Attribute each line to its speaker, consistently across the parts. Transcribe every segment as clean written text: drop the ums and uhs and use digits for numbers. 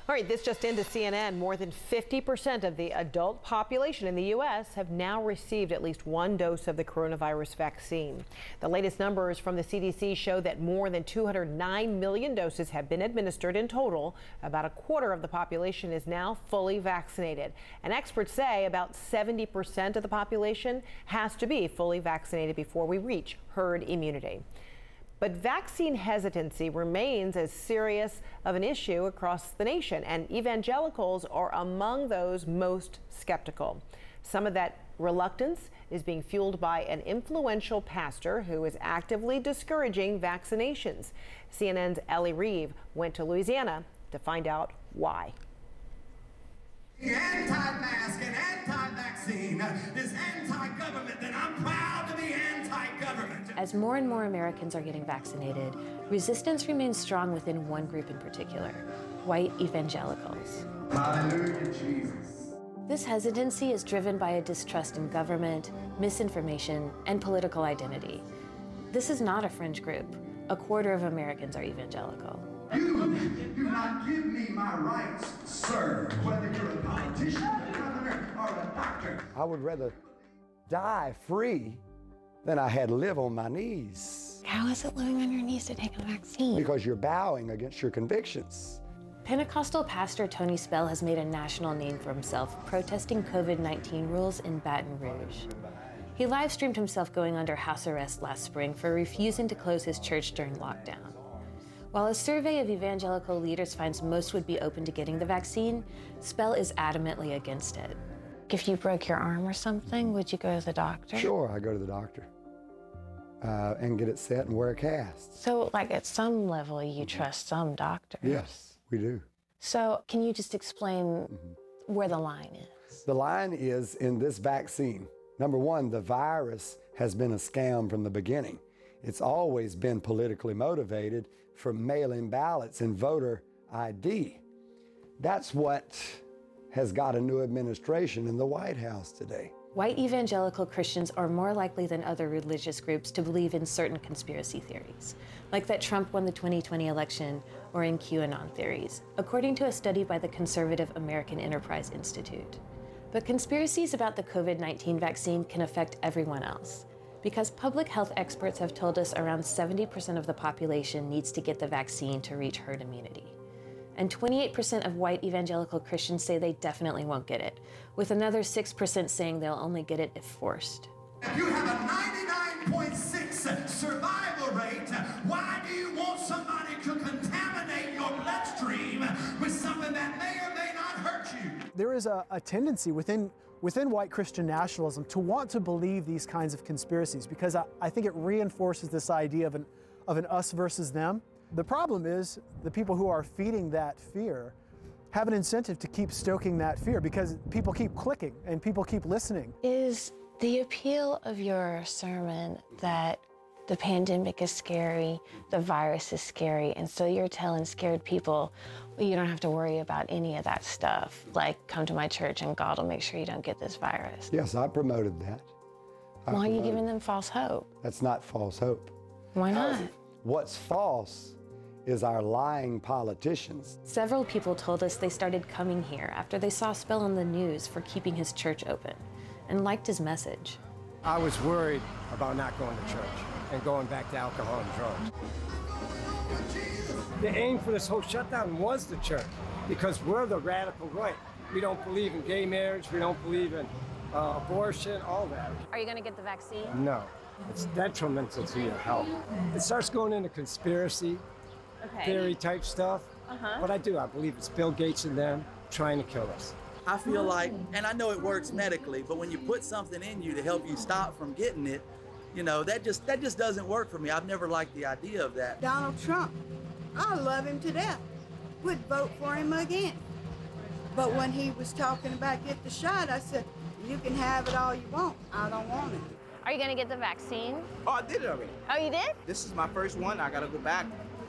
Speaker 1: All right, this just into CNN. More than 50% of the adult population in the U.S. have now received at least one dose of the coronavirus vaccine. The latest numbers from the CDC show that more than 209 million doses have been administered in total. About a quarter of the population is now fully vaccinated. And experts say about 70% of the population has to be fully vaccinated before we reach herd immunity. But vaccine hesitancy remains as serious of an issue across the nation, and evangelicals are among those most skeptical. Some of that reluctance is being fueled by an influential pastor who is actively discouraging vaccinations. CNN's Ellie Reeve went to Louisiana to find out why.
Speaker 2: Anti-mask and anti-vaccine is anti-government, then I'm proud to be anti-government.
Speaker 3: As more and more Americans are getting vaccinated, resistance remains strong within one group in particular, white evangelicals.
Speaker 2: Hallelujah, Jesus.
Speaker 3: This hesitancy is driven by a distrust in government, misinformation, and political identity. This is not a fringe group. A quarter of Americans are evangelical.
Speaker 2: You do not give me my rights, sir, whether you're a politician, a governor, or a doctor.
Speaker 4: I would rather die free than I had to live on my knees.
Speaker 3: How is it living on your knees to take a vaccine?
Speaker 4: Because you're bowing against your convictions.
Speaker 3: Pentecostal pastor Tony Spell has made a national name for himself protesting COVID-19 rules in Baton Rouge. He live-streamed himself going under house arrest last spring for refusing to close his church during lockdown. While a survey of evangelical leaders finds most would be open to getting the vaccine, Spell is adamantly against it. If you broke your arm or something, would you go to the doctor?
Speaker 4: Sure, I go to the doctor and get it set and wear a cast.
Speaker 3: So, like, at some level, you trust some doctors?
Speaker 4: Yes, we do.
Speaker 3: So, can you just explain where the line is?
Speaker 4: The line is in this vaccine. Number one, the virus has been a scam from the beginning. It's always been politically motivated for mail-in ballots and voter ID. That's what has got a new administration in the White House today.
Speaker 3: White evangelical Christians are more likely than other religious groups to believe in certain conspiracy theories, like that Trump won the 2020 election or in QAnon theories, according to a study by the conservative American Enterprise Institute. But conspiracies about the COVID-19 vaccine can affect everyone else, because public health experts have told us around 70% of the population needs to get the vaccine to reach herd immunity. And 28% of white evangelical Christians say they definitely won't get it, with another 6% saying they'll only get it if forced.
Speaker 2: If you have a 99.6 survival rate, why do you want somebody to contaminate your bloodstream with something that may or may not hurt you?
Speaker 5: There is a tendency within white Christian nationalism to want to believe these kinds of conspiracies because I think it reinforces this idea of an us versus them. The problem is the people who are feeding that fear have an incentive to keep stoking that fear because people keep clicking and people keep listening.
Speaker 3: Is the appeal of your sermon that the pandemic is scary, the virus is scary, and so you're telling scared people, well, you don't have to worry about any of that stuff, like come to my church and God will make sure you don't get this virus?
Speaker 4: Yes, I promoted that.
Speaker 3: Why are you giving them false hope?
Speaker 4: That's not false hope.
Speaker 3: Why not?
Speaker 4: What's false is our lying politicians.
Speaker 3: Several people told us they started coming here after they saw Spell on the news for keeping his church open and liked his message.
Speaker 6: I was worried about not going to church and going back to alcohol and drugs. The aim for this whole shutdown was the church because we're the radical right. We don't believe in gay marriage, we don't believe in abortion, all that.
Speaker 3: Are you going to get the vaccine?
Speaker 6: No, it's detrimental to your health. It starts going into conspiracy theory type stuff, but I believe it's Bill Gates and them trying to kill us.
Speaker 7: I feel like, and I know it works medically, but when you put something in you to help you stop from getting it, you know, that just doesn't work for me. I've never liked the idea of that.
Speaker 8: Donald Trump, I love him to death. Would vote for him again. But when he was talking about get the shot, I said, you can have it all you want. I don't want it.
Speaker 3: Are you going to get the vaccine?
Speaker 9: Oh, I did it already.
Speaker 3: Oh, you did?
Speaker 9: This is my first one. I got to go back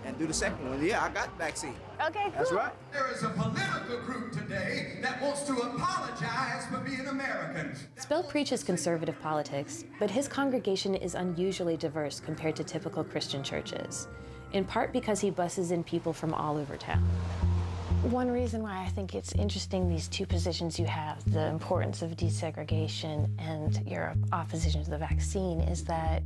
Speaker 9: and do the second one. Yeah, I got the vaccine.
Speaker 3: Okay, cool.
Speaker 9: That's right.
Speaker 2: There is a political group today that wants to apologize for being American.
Speaker 3: Spell preaches conservative politics, but his congregation is unusually diverse compared to typical Christian churches, in part because he buses in people from all over town. One reason why I think it's interesting, these two positions you have, the importance of desegregation and your opposition to the vaccine, is that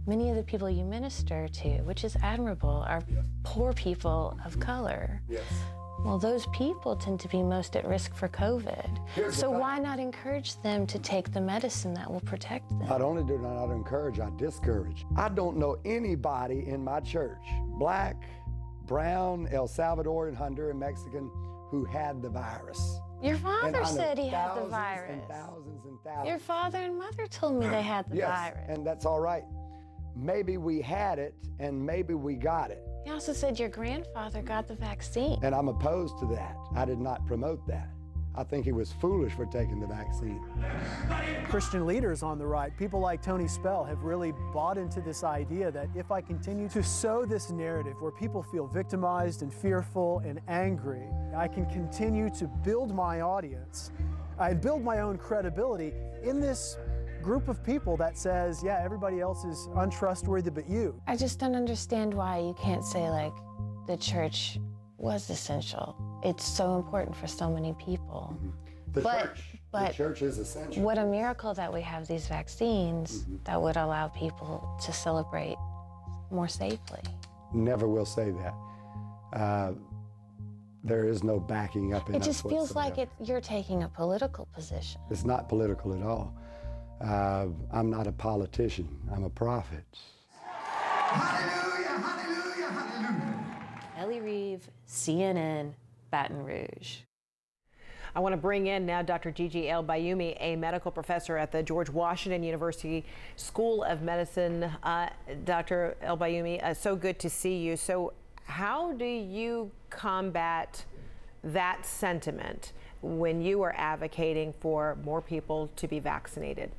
Speaker 3: many of the people you minister to, which is admirable, are poor people of color.
Speaker 4: Yes.
Speaker 3: Well, those people tend to be most at risk for COVID. So why not encourage them to take the medicine that will protect them?
Speaker 4: Not only do I not encourage, I discourage. I don't know anybody in my church, black, brown, El Salvadorian, Honduran, Mexican, who had the virus.
Speaker 3: Your
Speaker 4: And
Speaker 3: father
Speaker 4: I know
Speaker 3: said he had the
Speaker 4: thousands
Speaker 3: virus.
Speaker 4: and thousands and thousands.
Speaker 3: Your father and mother told me they had the
Speaker 4: Yes,
Speaker 3: virus.
Speaker 4: and that's all right. Maybe we had it and maybe we got it.
Speaker 3: He also said your grandfather got the vaccine.
Speaker 4: And I'm opposed to that. I did not promote that. I think he was foolish for taking the vaccine.
Speaker 5: Christian leaders on the right, people like Tony Spell, have really bought into this idea that if I continue to sow this narrative where people feel victimized and fearful and angry, I can continue to build my audience and build my own credibility in this group of people that says, yeah, everybody else is untrustworthy but you.
Speaker 3: I just don't understand why you can't say, like, the church was essential. It's so important for so many people.
Speaker 4: The
Speaker 3: But
Speaker 4: church is essential.
Speaker 3: what a miracle that we have these vaccines that would allow people to celebrate more safely.
Speaker 4: Never will say that. There is no backing up in
Speaker 3: It
Speaker 4: us
Speaker 3: just feels like
Speaker 4: whatsoever.
Speaker 3: you're taking a political position.
Speaker 4: It's not political at all. I'm not a politician. I'm a prophet.
Speaker 2: Hallelujah, hallelujah, hallelujah.
Speaker 3: Ellie Reeve, CNN, Baton Rouge.
Speaker 1: I want to bring in now Dr. Gigi El-Bayoumi, a medical professor at the George Washington University School of Medicine. Dr. El-Bayoumi, so good to see you. So how do you combat that sentiment when you are advocating for more people to be vaccinated?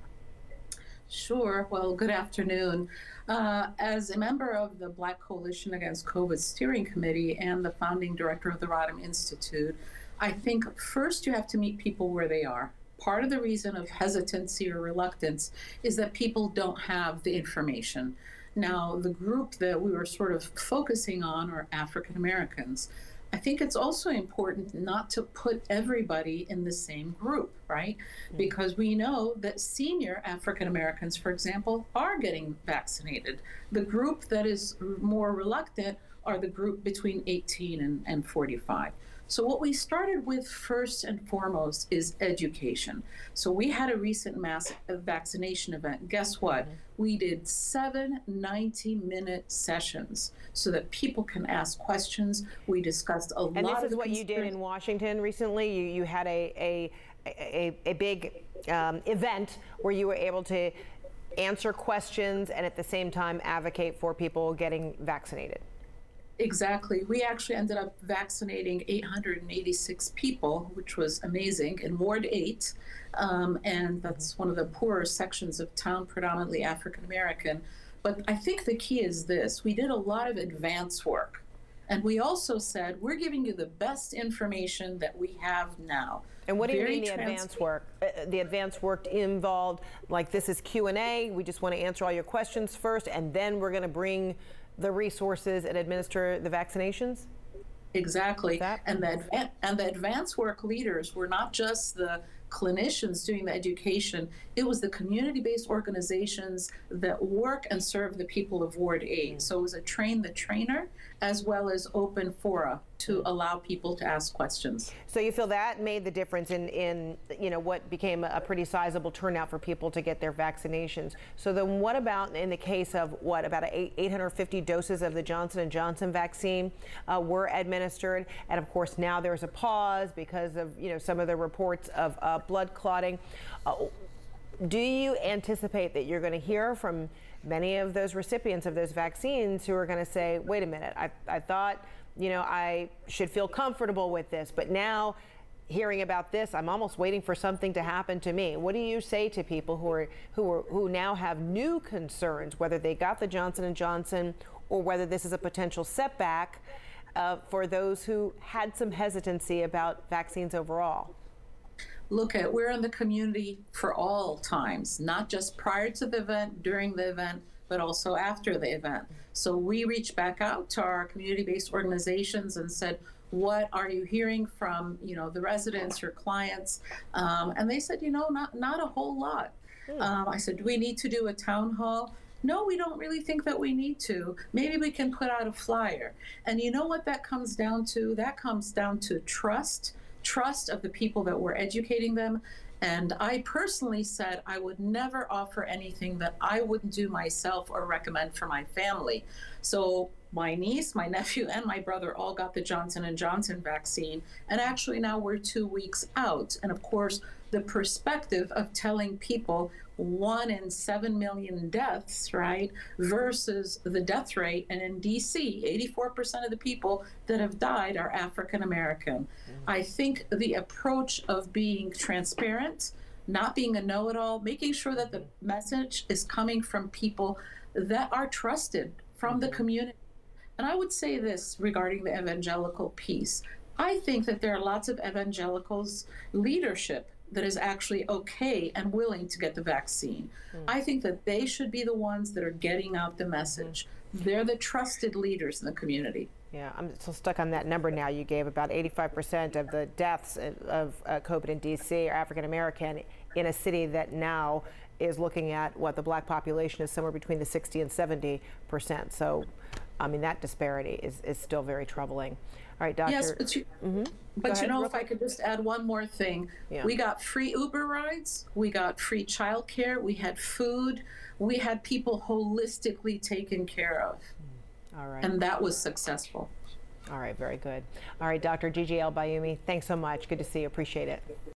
Speaker 10: Sure. Well, good afternoon. As a member of the Black Coalition Against COVID Steering Committee and the founding director of the Rodham Institute, I think first you have to meet people where they are. Part of the reason of hesitancy or reluctance is that people don't have the information. Now, the group that we were sort of focusing on are African Americans. I think it's also important not to put everybody in the same group, right? Because we know that senior African Americans, for example, are getting vaccinated. The group that is more reluctant are the group between 18 and 45. So what we started with first and foremost is education. So we had a recent mass vaccination event. Guess what? We did 7 90-minute sessions so that people can ask questions. We discussed a lot of
Speaker 1: And this is what you did in Washington recently. You had a big event where you were able to answer questions and at the same time advocate for people getting vaccinated.
Speaker 10: Exactly. We actually ended up vaccinating 886 people, which was amazing, in Ward 8. And that's one of the poorer sections of town, predominantly African American. But I think the key is this. We did a lot of advance work. And we also said, we're giving you the best information that we have now.
Speaker 1: And what do you mean the advance work? The advance work involved, like, this is Q&A. We just want to answer all your questions first, and then we're going to bring the resources and administer the vaccinations?
Speaker 10: Exactly. And the advanced work leaders were not just the clinicians doing the education, it was the community-based organizations that work and serve the people of Ward 8. So it was a train the trainer as well as open fora to allow people to ask questions.
Speaker 1: So you feel that made the difference in what became a pretty sizable turnout for people to get their vaccinations. So then what about in the case of about 850 doses of the Johnson & Johnson vaccine were administered, and of course now there's a pause because of some of the reports of blood clotting. Do you anticipate that you're going to hear from many of those recipients of those vaccines who are going to say, wait a minute, I thought I should feel comfortable with this, but now hearing about this, I'm almost waiting for something to happen to me? What do you say to people who now have new concerns, whether they got the Johnson & Johnson or whether this is a potential setback for those who had some hesitancy about vaccines overall?
Speaker 10: Look, we're in the community for all times, not just prior to the event, during the event, but also after the event. So we reached back out to our community-based organizations and said, what are you hearing from, the residents, your clients? And they said, not a whole lot. I said, do we need to do a town hall? No, we don't really think that we need to. Maybe we can put out a flyer. And you know what that comes down to? That comes down to trust of the people that we're educating them. And I personally said I would never offer anything that I wouldn't do myself or recommend for my family. So my niece, my nephew, and my brother all got the Johnson & Johnson vaccine. And actually now we're 2 weeks out. And of course, the perspective of telling people 1 in 7 million deaths, right, versus the death rate. And in DC, 84% of the people that have died are African American. I think the approach of being transparent, not being a know-it-all, making sure that the message is coming from people that are trusted from the community. And I would say this regarding the evangelical piece. I think that there are lots of evangelicals leadership that is actually okay and willing to get the vaccine. I think that they should be the ones that are getting out the message. They're the trusted leaders in the community.
Speaker 1: Yeah, I'm still stuck on that number now you gave. About 85% of the deaths of COVID in DC are African American in a city that now is looking at what the black population is somewhere between the 60 and 70%. So, I mean, that disparity is still very troubling. All right, Doctor.
Speaker 10: Yes, but if I could just add one more thing.
Speaker 1: Yeah.
Speaker 10: We got free Uber rides, we got free childcare, we had food, we had people holistically taken care of.
Speaker 1: All right.
Speaker 10: And that was successful.
Speaker 1: All right, very good. All right, Dr. Gigi Al-Bayoumi, thanks so much. Good to see you. Appreciate it.